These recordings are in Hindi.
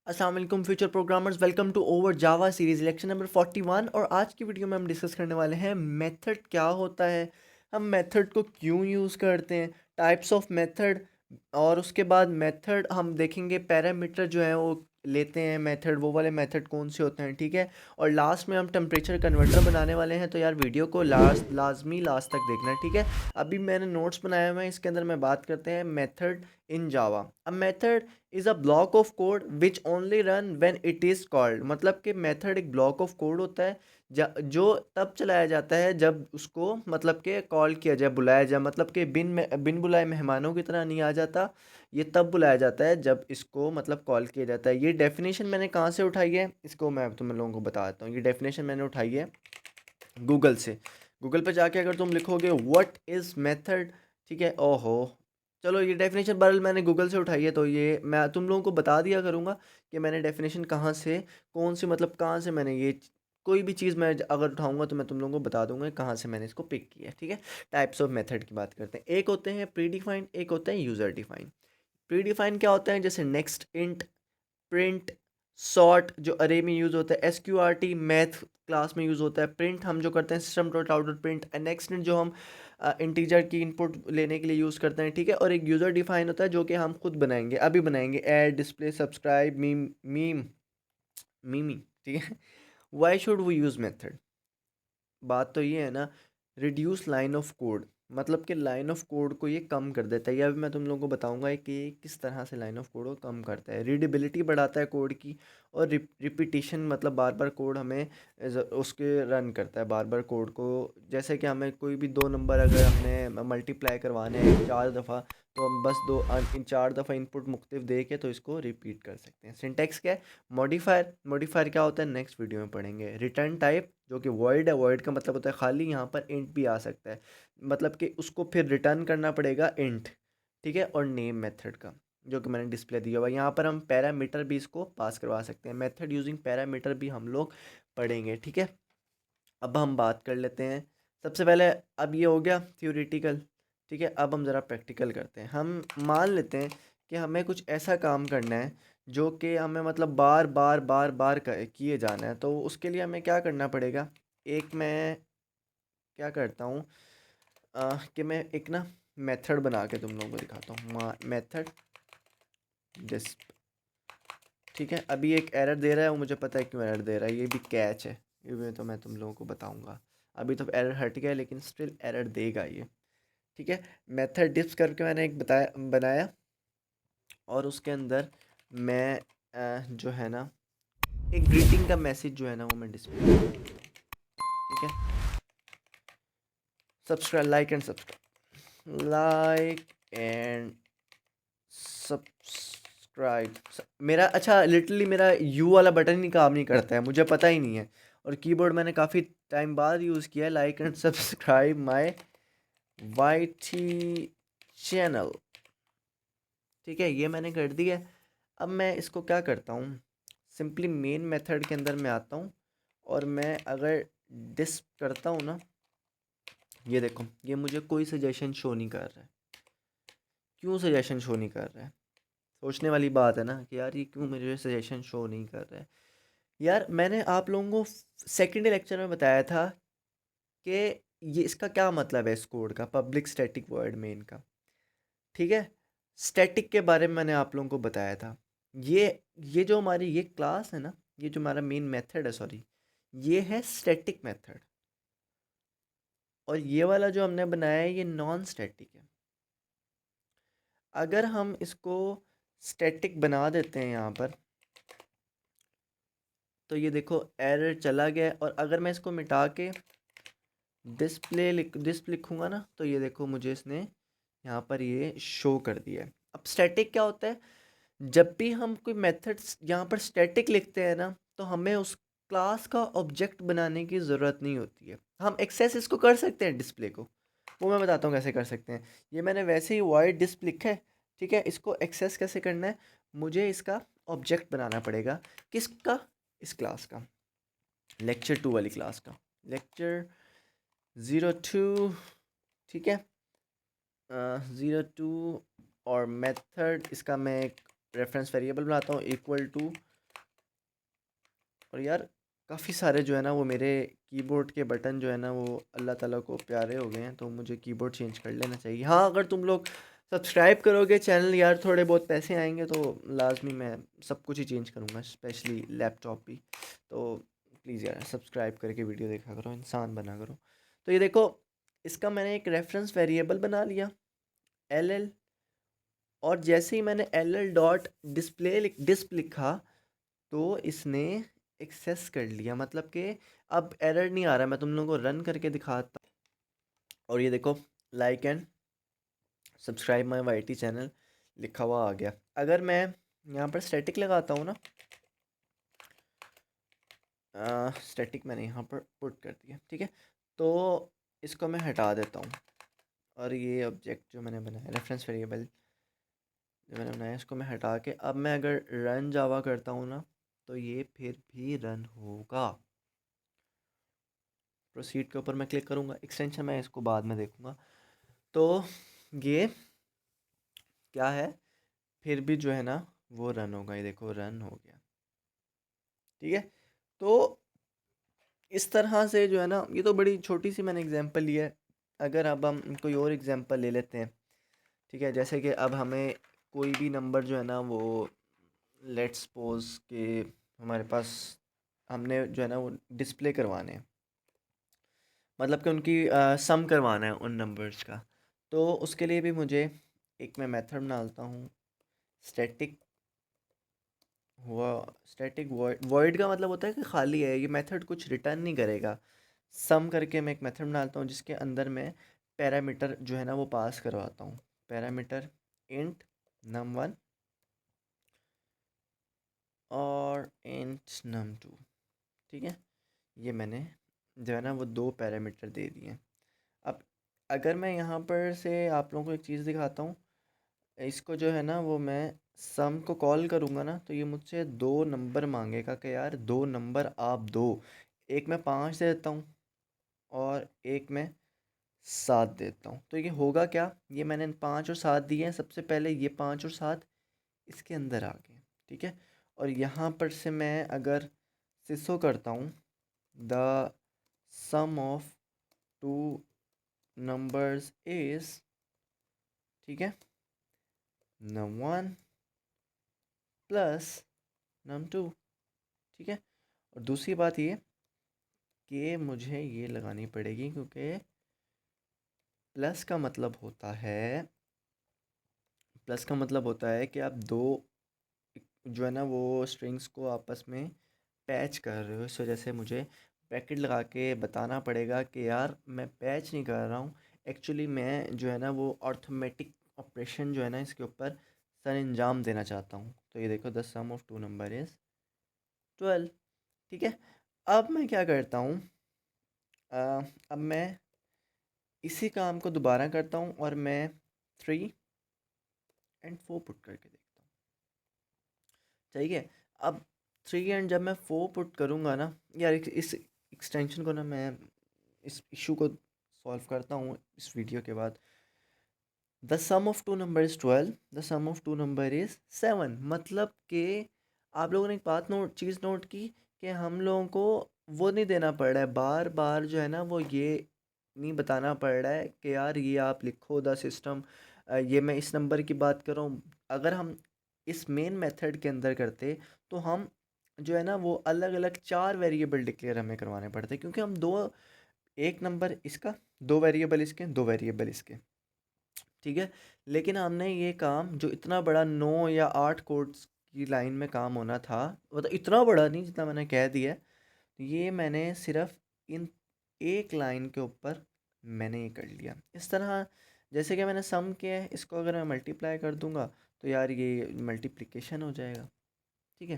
अस्सलाम वालेकुम future programmers, welcome to over Java series lecture number 41। और आज की वीडियो में हम डिस्कस करने वाले हैं मेथड क्या होता है, हम मेथड को क्यों यूज़ करते हैं, टाइप्स ऑफ मेथड। और उसके बाद मेथड हम देखेंगे, पैरामीटर जो है वो लेते हैं मेथड, वो वाले मेथड कौन से होते हैं, ठीक है। और लास्ट में हम टेम्परेचर कन्वर्टर बनाने वाले हैं, तो यार वीडियो को लाजमी लास्ट तक देखना, ठीक है। अभी मैंने नोट्स बनाए हुए हैं, इसके अंदर मैं बात करते हैं method in Java. A method is a block of code which only run when it is called. मतलब कि मेथड एक ब्लॉक ऑफ कोड होता है जो तब चलाया जाता है जब उसको मतलब कि कॉल किया जाए, बुलाया जाए। मतलब कि बिन बुलाए मेहमानों की तरह नहीं आ जाता, ये तब बुलाया जाता है जब इसको मतलब कॉल किया जाता है। ये डेफिनेशन मैंने कहाँ से उठाई है, इसको मैं तुम लोगों को बताता हूँ। ये डेफिनेशन मैंने उठाई है गूगल से। गूगल पे जाके अगर तुम लिखोगे व्हाट इज़ मेथड, ठीक है, ओहो, चलो ये डेफिनेशन बहरहाल मैंने गूगल से उठाई है, तो ये मैं तुम लोगों को बता दिया करूँगा कि मैंने डेफिनेशन कहाँ से, कौन सी मतलब कहाँ से मैंने कोई भी चीज़ मैं अगर उठाऊंगा तो मैं तुम लोगों को बता दूंगा कहाँ से मैंने इसको पिक किया है, ठीक है। टाइप्स ऑफ मेथड की बात करते हैं। एक होते हैं प्री डिफाइंड, एक होते हैं यूज़र डिफाइंड। प्री डिफाइंड क्या होता है, जैसे नेक्स्ट, इंट, प्रिंट, सॉर्ट जो अरे में यूज़ होता है, S Q R T math class में यूज़ होता है, प्रिंट हम जो करते हैं system dot out dot print, next जो हम इंटीजर की इनपुट लेने के लिए यूज़ करते हैं, ठीक है। और एक यूज़र डिफाइन होता है जो कि हम खुद बनाएंगे, अभी बनाएंगे, ऐड, डिस्प्ले, सब्सक्राइब, मीम, मीमी, ठीक है। Why should we use method, बात तो ये है ना, रिड्यूस लाइन ऑफ कोड, मतलब कि लाइन ऑफ कोड को ये कम कर देता है। ये अभी मैं तुम लोगों को बताऊंगा कि किस तरह से लाइन ऑफ कोड को कम करता है। रीडेबिलिटी बढ़ाता है कोड की, और रिपीटिशन मतलब बार बार कोड हमें उसके रन करता है बार बार कोड को। जैसे कि हमें कोई भी दो नंबर अगर हमने मल्टीप्लाई करवाने हैं 4 दफ़ा, तो हम बस इन 4 दफ़ा इनपुट मुख्तलिफ दे के तो इसको रिपीट कर सकते हैं। सिंटेक्स क्या है, मॉडिफायर, मॉडिफायर क्या होता है नेक्स्ट वीडियो में पढ़ेंगे। रिटर्न टाइप जो कि वॉइड है, वॉइड का मतलब होता है खाली, यहाँ पर इंट भी आ सकता है, मतलब कि उसको फिर रिटर्न करना पड़ेगा इंट, ठीक है। और नेम मेथड का जो कि मैंने डिस्प्ले दिया हुआ, यहाँ पर हम पैरामीटर भी इसको पास करवा सकते हैं। मेथड यूजिंग पैरामीटर भी हम लोग पढ़ेंगे, ठीक है। अब हम बात कर लेते हैं सबसे पहले, अब ये हो गया थ्योरेटिकल, ठीक है। अब हम ज़रा प्रैक्टिकल करते हैं। हम मान लेते हैं कि हमें कुछ ऐसा काम करना है जो कि हमें मतलब बार बार बार बार किए जाना है, तो उसके लिए हमें क्या करना पड़ेगा। एक मैं क्या करता हूँ कि मैं एक ना मेथड बना के तुम लोगों को दिखाता हूँ, मेथड डिस्प, ठीक है। अभी एक एरर दे रहा है, वो मुझे पता है क्यों एरर दे रहा है, ये भी कैच है, ये भी तो मैं तुम लोगों को बताऊंगा। अभी तो एरर हट गया लेकिन स्टिल एरर देगा ये, ठीक है। मेथड डिस्प करके मैंने एक बनाया, और उसके अंदर मैं जो है ना एक ग्रीटिंग का मैसेज जो है ना वो मैं डिस्प्ले, ठीक है। Subscribe, like and subscribe. मेरा अच्छा लिटरली मेरा यू वाला बटन ही काम नहीं करता है, मुझे पता ही नहीं है। और कीबोर्ड मैंने काफ़ी टाइम बाद यूज़ किया है। Like and subscribe my Y T channel, ठीक है, ये मैंने कर दिया। अब मैं इसको क्या करता हूँ, सिंपली मेन मेथड के अंदर मैं आता हूँ, और मैं अगर डिस्प करता हूँ ना, ये देखो ये मुझे कोई सजेशन शो नहीं कर रहा है। क्यों सजेशन शो नहीं कर रहा है, सोचने वाली बात है ना कि यार ये क्यों मुझे सजेशन शो नहीं कर रहा है। यार मैंने आप लोगों को सेकेंड लेक्चर में बताया था कि ये इसका क्या मतलब है, इस कोड का, पब्लिक स्टैटिक वर्ड मेन का, ठीक है। स्टैटिक के बारे में मैंने आप लोगों को बताया था। ये ये जो हमारी ये क्लास है ना, ये जो हमारा मेन मेथड है, सॉरी, ये है स्टैटिक मेथड। और ये वाला जो हमने बनाया है ये नॉन स्टैटिक है। अगर हम इसको स्टैटिक बना देते हैं यहाँ पर, तो ये देखो एरर चला गया। और अगर मैं इसको मिटा के डिस्प लिखूँगा ना, तो ये देखो मुझे इसने यहाँ पर ये शो कर दिया है। अब स्टैटिक क्या होता है, जब भी हम कोई मेथड्स यहाँ पर स्टैटिक लिखते हैं ना, तो हमें उस क्लास का ऑब्जेक्ट बनाने की ज़रूरत नहीं होती है। हम एक्सेस इसको कर सकते हैं डिस्प्ले को, वो मैं बताता हूँ कैसे कर सकते हैं। ये मैंने वैसे ही वाइड डिस्प लिखा है, ठीक है। इसको एक्सेस कैसे करना है, मुझे इसका ऑब्जेक्ट बनाना पड़ेगा, किसका, इस क्लास का, लेक्चर 2 वाली क्लास का, लेक्चर 02, ठीक है, 02। और मेथड इसका मैं एक रेफरेंस वेरिएबल बनाता हूँ इक्वल टू और यार काफ़ी सारे जो है ना वो मेरे कीबोर्ड के बटन जो है ना वो अल्लाह ताला को प्यारे हो गए हैं, तो मुझे कीबोर्ड चेंज कर लेना चाहिए। हाँ, अगर तुम लोग सब्सक्राइब करोगे चैनल यार, थोड़े बहुत पैसे आएंगे तो लाजमी मैं सब कुछ ही चेंज करूँगा, स्पेशली लैपटॉप भी। तो प्लीज़ यार सब्सक्राइब करके वीडियो देखा करो, इंसान बना करो। तो ये देखो, इसका मैंने एक रेफरेंस वेरिएबल बना लिया, एल एल। और जैसे ही मैंने एल एल डॉट डिस्प लिखा, तो इसने एक्सेस कर लिया, मतलब कि अब एरर नहीं आ रहा। मैं तुम लोगों को रन करके दिखाता हूँ। और ये देखो, like and subscribe my YT channel लिखा हुआ आ गया। अगर मैं यहाँ पर स्टैटिक लगाता हूँ ना, स्टैटिक मैंने यहाँ पर पुट कर दिया, ठीक है। तो इसको मैं हटा देता हूँ, और ये ऑब्जेक्ट जो मैंने बनाया, रेफरेंस वेरिएबल जो मैंने बनाया, इसको मैं हटा के अब मैं अगर रन जावा करता हूँ ना, तो ये फिर भी रन होगा। प्रोसीड के ऊपर मैं क्लिक करूँगा, एक्सटेंशन मैं इसको बाद में देखूँगा। तो ये क्या है, फिर भी जो है ना वो रन होगा। ये देखो रन हो गया, ठीक है। तो इस तरह से जो है ना, ये तो बड़ी छोटी सी मैंने एग्जांपल ली है। अगर अब हम कोई और एग्जांपल ले लेते हैं, ठीक है। जैसे कि अब हमें कोई भी नंबर जो है ना वो, लेट्स सपोज के हमारे पास, हमने जो है ना वो डिस्प्ले करवाने हैं, मतलब कि उनकी सम करवाना है उन नंबर्स का। तो उसके लिए भी मुझे एक मैं मेथड डालता हूँ, स्टैटिक हुआ। स्टैटिक वॉइड का मतलब होता है कि खाली है, ये मेथड कुछ रिटर्न नहीं करेगा। सम करके मैं एक मेथड डालता हूँ जिसके अंदर मैं पैरामीटर जो है ना वो पास करवाता हूँ। पैरामीटर इंट num1 और इंट num2, ठीक है। ये मैंने जो है ना वो दो पैरामीटर दे दिए हैं। अब अगर मैं यहाँ पर से आप लोगों को एक चीज़ दिखाता हूँ, इसको जो है ना वो मैं सम को कॉल करूँगा ना, तो ये मुझसे दो नंबर मांगेगा कि यार दो नंबर आप दो। एक मैं 5 दे देता हूँ और एक मैं 7 देता हूँ। तो ये होगा क्या, ये मैंने 5 और 7 दिए हैं, सबसे पहले ये 5 और 7 इसके अंदर आ गए, ठीक है। और यहाँ पर से मैं अगर सिसो करता हूँ, the sum of two numbers is, ठीक है, num1 प्लस num2, ठीक है। और दूसरी बात ये कि मुझे ये लगानी पड़ेगी, क्योंकि प्लस का मतलब होता है, प्लस का मतलब होता है कि आप दो जो है ना वो स्ट्रिंग्स को आपस में पैच कर रहे हो। इस वजह से मुझे ब्रैकेट लगा के बताना पड़ेगा कि यार मैं पैच नहीं कर रहा हूँ, एक्चुअली मैं जो है ना वो अर्थमेटिक ऑपरेशन जो है ना इसके ऊपर सर अंजाम देना चाहता हूँ। तो ये देखो, the sum of two number is 12, ठीक है। अब मैं क्या करता हूँ, अब मैं इसी काम को दोबारा करता हूँ और मैं 3 और 4 पुट करके देखता हूँ, ठीक है। अब 3 जब मैं 4 पुट करूँगा ना, यार इस एक्सटेंशन को ना मैं इस इशू को सॉल्व करता हूँ इस वीडियो के बाद। The sum of two number is 12, the sum of two number is 7। मतलब कि आप लोगों ने एक बात चीज़ नोट की कि हम लोगों को वो नहीं देना पड़ रहा है बार बार जो है ना वो, ये नहीं बताना पड़ रहा है कि यार ये आप लिखो द सिस्टम, ये मैं इस नंबर की बात कर रहा हूँ। अगर हम इस मेन मेथड के अंदर करते, तो हम जो है ना वो अलग अलग 4 वेरिएबल डिक्लेयर हमें करवाने पड़ते, क्योंकि हम दो, एक नंबर इसका, दो वेरिएबल इसके, दो वेरिएबल इसके, ठीक है। लेकिन हमने ये काम जो इतना बड़ा 9 या 8 कोड्स की लाइन में काम होना था, मतलब इतना बड़ा नहीं जितना मैंने कह दिया है, ये मैंने सिर्फ इन एक लाइन के ऊपर मैंने ये कर लिया इस तरह। जैसे कि मैंने सम किया है, इसको अगर मैं मल्टीप्लाई कर दूंगा तो यार ये मल्टीप्लिकेशन हो जाएगा, ठीक है।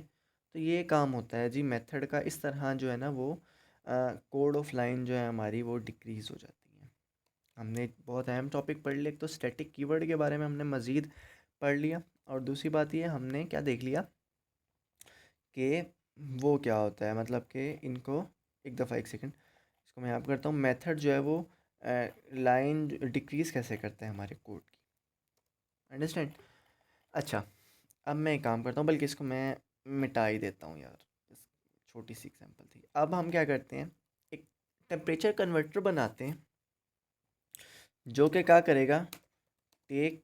तो ये काम होता है जी मेथड का, इस तरह जो है ना वो कोड ऑफ लाइन जो है हमारी वो डिक्रीज़ हो जाती है। हमने एक बहुत अहम टॉपिक पढ़ लिया, एक तो स्टैटिक कीवर्ड के बारे में हमने मज़ीद पढ़ लिया, और दूसरी बात ये हमने क्या देख लिया कि वो क्या होता है, मतलब कि इनको, एक दफ़ा एक सेकंड इसको मैं यहाँ करता हूँ, मेथड जो है वो लाइन डिक्रीज़ कैसे करता है हमारे कोड की, अंडरस्टैंड। अच्छा, अब मैं एक काम करता हूँ, बल्कि इसको मैं मिटा ही देता हूँ यार, छोटी सी एग्जांपल थी। अब हम क्या करते हैं, एक टेम्परेचर कन्वर्टर बनाते हैं जो कि क्या करेगा, take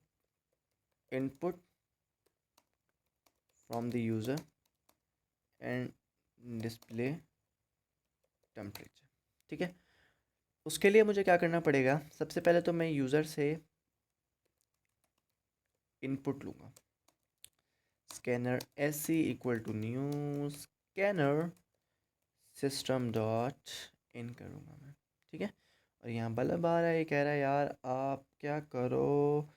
input from the user and display temperature. ठीक है, उसके लिए मुझे क्या करना पड़ेगा, सबसे पहले तो मैं यूज़र से इनपुट लूँगा। Scanner S C equal to new scanner system dot in करूँगा मैं। ठीक है, और यहाँ बल्ब आ रहा है, ये कह रहा है यार आप क्या करो,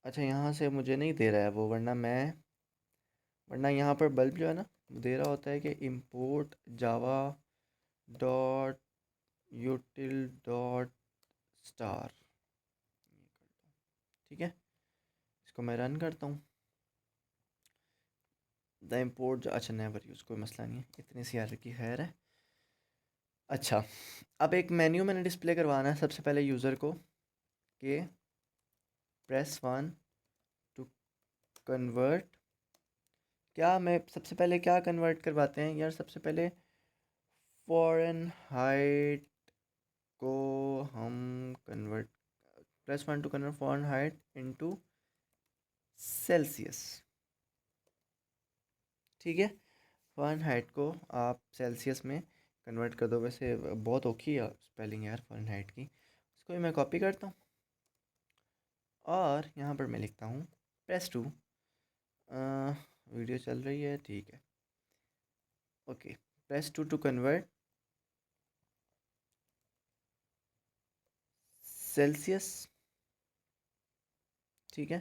अच्छा यहाँ से मुझे नहीं दे रहा है वो, वरना यहाँ पर बल्ब जो है ना दे रहा होता है कि import Java dot यूटिल dot star. ठीक है, इसको मैं रन करता हूँ। द इम्पोर्ट, अच्छा नेवर यूज़, कोई मसला नहीं है, इतनी सी यार की खैर है। अच्छा, अब एक मेन्यू मैंने डिस्प्ले करवाना है सबसे पहले यूज़र को, कि प्रेस वन टू कन्वर्ट। क्या मैं सबसे पहले क्या कन्वर्ट करवाते हैं यार, सबसे पहले फॉरेन हाइट को हम convert, press one two convert foreign height into Celsius. ठीक है, फॉरेन हाइट को आप सेल्सियस में कन्वर्ट कर दो। वैसे बहुत औखी है स्पेलिंग यार फॉरेन हाइट की, इसको भी मैं कॉपी करता हूँ और यहाँ पर मैं लिखता हूँ प्रेस टू, वीडियो चल रही है ठीक है, okay, press to convert Celsius. ठीक है,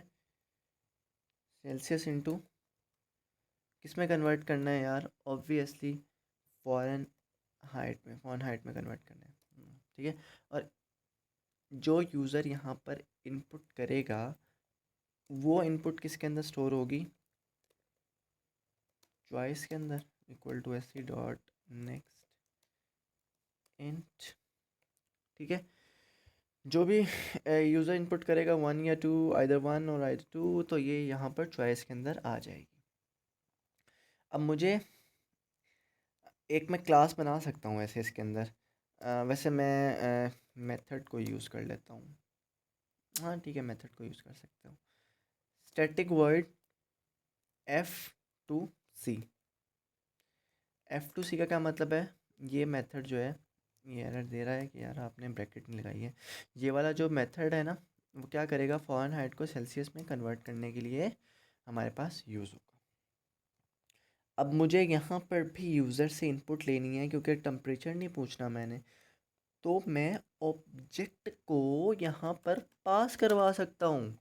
सेल्सियस इंटू किस में कन्वर्ट करना है यार, ऑब्वियसली फॉरेन हाइट में, फॉरेन हाइट में कन्वर्ट करना है। ठीक है, और जो यूज़र यहाँ पर इनपुट करेगा वो इनपुट किसके अंदर स्टोर होगी, चॉइस के अंदर, equal to S C dot next int. ठीक है, जो भी यूज़र इनपुट करेगा वन या टू, आइदर वन और आइदर टू, तो ये यहाँ पर चॉइस के अंदर आ जाएगी। अब मुझे एक मैं क्लास बना सकता हूँ वैसे इसके अंदर, वैसे मैं मेथड को यूज़ कर लेता हूँ। हाँ ठीक है, मेथड को यूज़ कर सकता हूँ। स्टैटिक वर्ड एफ टू सी। एफ टू सी का क्या मतलब है, ये मेथड जो है ये एरर दे रहा है कि यार आपने ब्रैकेट नहीं लगाई है। ये वाला जो मेथड है ना वो क्या करेगा, फॉरेन हाइट को सेल्सियस में कन्वर्ट करने के लिए हमारे पास यूज़ होगा। अब मुझे यहाँ पर भी यूज़र से इनपुट लेनी है क्योंकि टेम्परेचर नहीं पूछना मैंने, तो मैं ऑब्जेक्ट को यहाँ पर पास करवा सकता हूँ।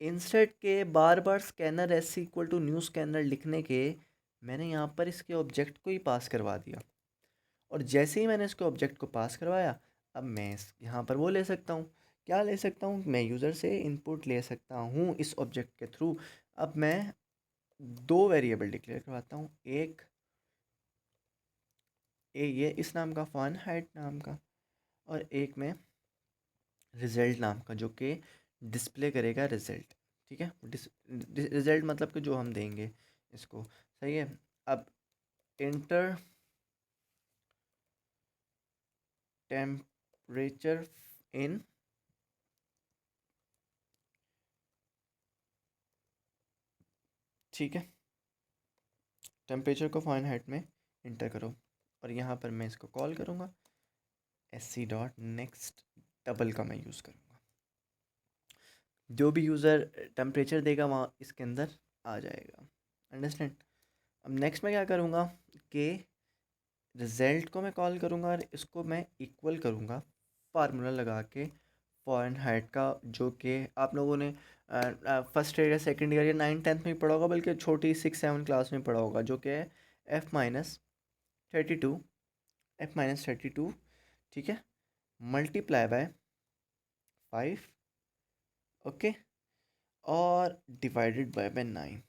इंस्टेड के बार बार scanner S equal to new scanner लिखने के, मैंने यहाँ पर इसके ऑब्जेक्ट को ही पास करवा दिया। और जैसे ही मैंने इसको ऑब्जेक्ट को पास करवाया, अब मैं इस यहाँ पर वो ले सकता हूँ, क्या ले सकता हूँ, मैं यूज़र से इनपुट ले सकता हूँ इस ऑब्जेक्ट के थ्रू। अब मैं दो वेरिएबल डिक्लेयर करवाता हूँ, एक ये इस नाम का फन हाइट नाम का, और एक में रिज़ल्ट नाम का जो कि डिस्प्ले करेगा रिज़ल्ट। ठीक है, रिज़ल्ट मतलब कि जो हम देंगे इसको, सही है। अब इंटर टेम्परेचर इन, ठीक है, टेम्परेचर को फ़ारेनहाइट में इंटर करो, और यहाँ पर मैं इसको कॉल करूँगा S C dot next double का मैं यूज़ करूँगा। जो भी यूज़र टेम्परेचर देगा वहाँ इसके अंदर आ जाएगा, अंडरस्टैंड। अब नेक्स्ट मैं क्या करूँगा कि रिज़ल्ट को मैं कॉल करूँगा और इसको मैं इक्वल करूँगा फार्मूला लगा के फ़ारेनहाइट का, जो कि आप लोगों ने फर्स्ट ईयर या सेकंड ईयर या 9th 10th में ही पढ़ा होगा, बल्कि छोटी 6 7 क्लास में पढ़ा होगा, जो कि है F-32, F-32, ठीक है, मल्टीप्लाई बाय 5, ओके, और डिवाइडेड बाय 9।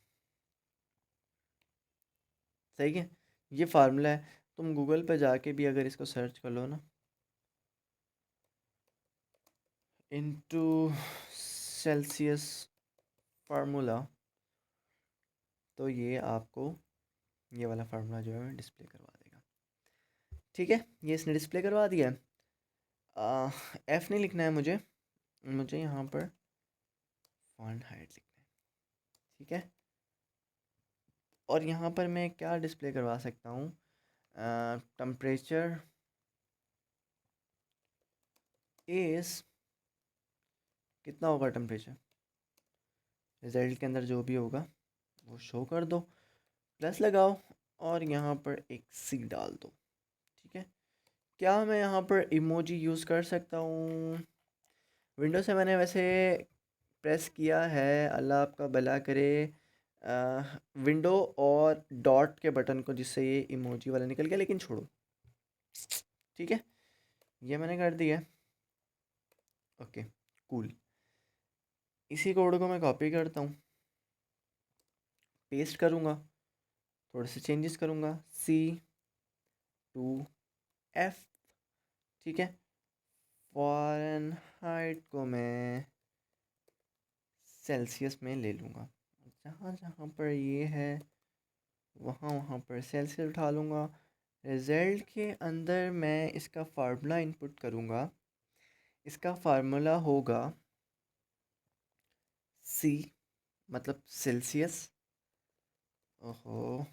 सही है, ये फार्मूला है। तुम गूगल पे जाके भी अगर इसको सर्च कर लो ना, इनटू सेल्सियस फार्मूला, तो ये आपको ये वाला फार्मूला जो है डिस्प्ले करवा देगा। ठीक है, ये इसने डिस्प्ले करवा दिया है। एफ़ नहीं लिखना है मुझे, मुझे यहाँ पर फॉन्ट हाइट लिखना है। ठीक है, और यहाँ पर मैं क्या डिस्प्ले करवा सकता हूँ, टेम्परेचर इज़, कितना होगा टेम्परेचर, रिज़ल्ट के अंदर जो भी होगा वो शो कर दो, प्लस लगाओ और यहाँ पर एक सी डाल दो। ठीक है, क्या मैं यहाँ पर इमोजी यूज़ कर सकता हूँ? विंडो से मैंने वैसे प्रेस किया है, अल्लाह आपका भला करे, विंडो और डॉट के बटन को, जिससे ये इमोजी वाला निकल गया, लेकिन छोड़ो। ठीक है, ये मैंने कर दिया। ओके कूल, इसी कोड को मैं कॉपी करता हूँ, पेस्ट करूँगा, थोड़े से चेंजेस करूँगा, C2F। ठीक है, फ़ारेनहाइट को मैं सेल्सियस में ले लूँगा, जहाँ जहाँ पर ये है वहाँ वहाँ पर सेल्सियस उठा लूँगा। रिज़ल्ट के अंदर मैं इसका फार्मूला इनपुट करूँगा, इसका फार्मूला होगा C, मतलब सेल्सियस, ओहो,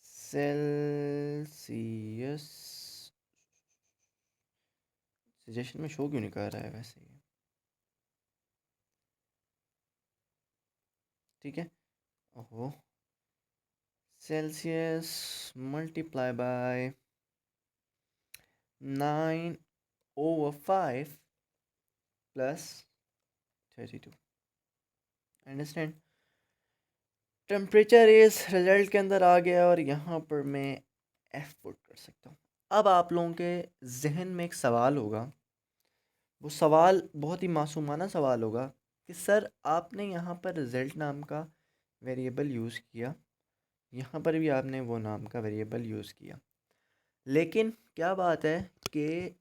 सेल्सियस, सजेशन में शो क्यों नहीं कर रहा है वैसे ये। ठीक है, ओहो, Celsius multiply by 9/5 plus 32। Understand, temperature इस रिजल्ट के अंदर आ गया और यहाँ पर मैं एफ पुट कर सकता हूँ। अब आप लोगों के जहन में एक सवाल होगा, वो सवाल बहुत ही मासूमाना सवाल होगा कि सर आपने यहाँ पर रिज़ल्ट नाम का वेरिएबल यूज़ किया, यहाँ पर भी आपने वो नाम का वेरिएबल यूज़ किया, लेकिन क्या बात है कि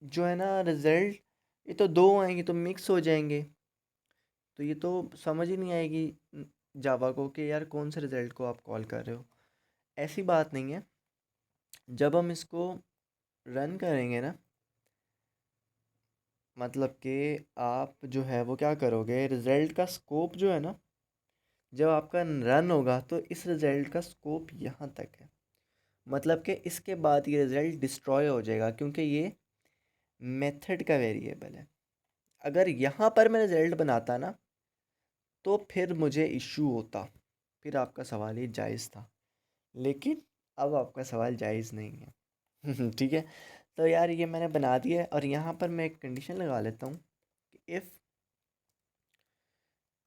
जो है ना रिज़ल्ट, ये तो दो आएंगे तो मिक्स हो जाएंगे, तो ये तो समझ ही नहीं आएगी जावा को कि यार कौन से रिज़ल्ट को आप कॉल कर रहे हो। ऐसी बात नहीं है, जब हम इसको रन करेंगे ना, मतलब कि आप जो है वो क्या करोगे, रिज़ल्ट का स्कोप जो है ना, जब आपका रन होगा तो इस रिज़ल्ट का स्कोप यहाँ तक है, मतलब कि इसके बाद ये रिज़ल्ट डिस्ट्रॉय हो जाएगा, क्योंकि ये मेथड का वेरिएबल है। अगर यहाँ पर मैं रिज़ल्ट बनाता ना तो फिर मुझे इशू होता, फिर आपका सवाल ये जायज़ था, लेकिन अब आपका सवाल जायज़ नहीं है। ठीक है, तो यार ये मैंने बना दिया है, और यहाँ पर मैं एक कंडीशन लगा लेता हूँ कि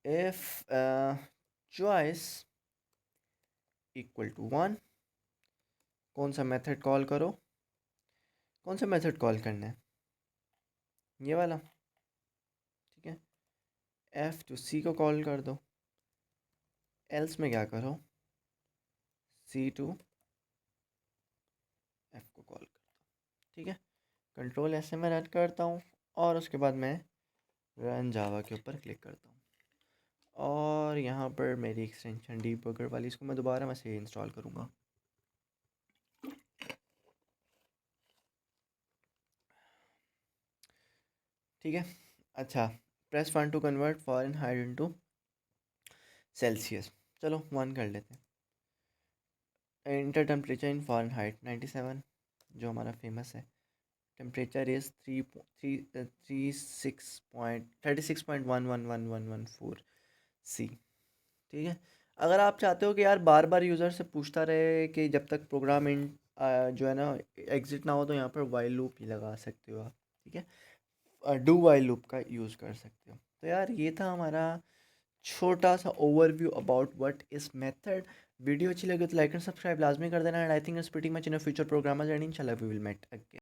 इफ़ चॉइस इक्वल टू 1, कौन सा मेथड कॉल करो, कौन सा मेथड कॉल करना है, ये वाला। ठीक है, F2C को कॉल कर दो, एल्स में क्या करो, C2F को कॉल कर दो। ठीक है, कंट्रोल ऐसे में रन करता हूँ और उसके बाद मैं रन जावा के ऊपर क्लिक करता हूँ, और यहाँ पर मेरी एक्सटेंशन डीबगर वाली, इसको मैं दोबारा मैं से इंस्टॉल करूँगा। ठीक है, अच्छा, press 1 to convert Fahrenheit into Celsius, चलो 1 कर लेते हैं। इंटर टेम्परेचर इन फ़ारेनहाइट 97, जो हमारा फेमस है। Temperature is 36.1111114 C। ठीक है, अगर आप चाहते हो कि यार बार बार यूज़र से पूछता रहे कि जब तक प्रोग्राम इन जो है ना एग्ज़िट ना हो, तो यहाँ पर वाइल लूप ही लगा सकते हो आप। ठीक है, डू वाइल लूप का यूज़ कर सकते हो। तो यार ये था हमारा छोटा सा overview about what is method. Video अच्छी लगे तो लाइक एंड सब्सक्राइब लाजमी कर देना, and I think it's pretty much in a future programmers, and इंशाल्लाह वी विल मेट अगेन।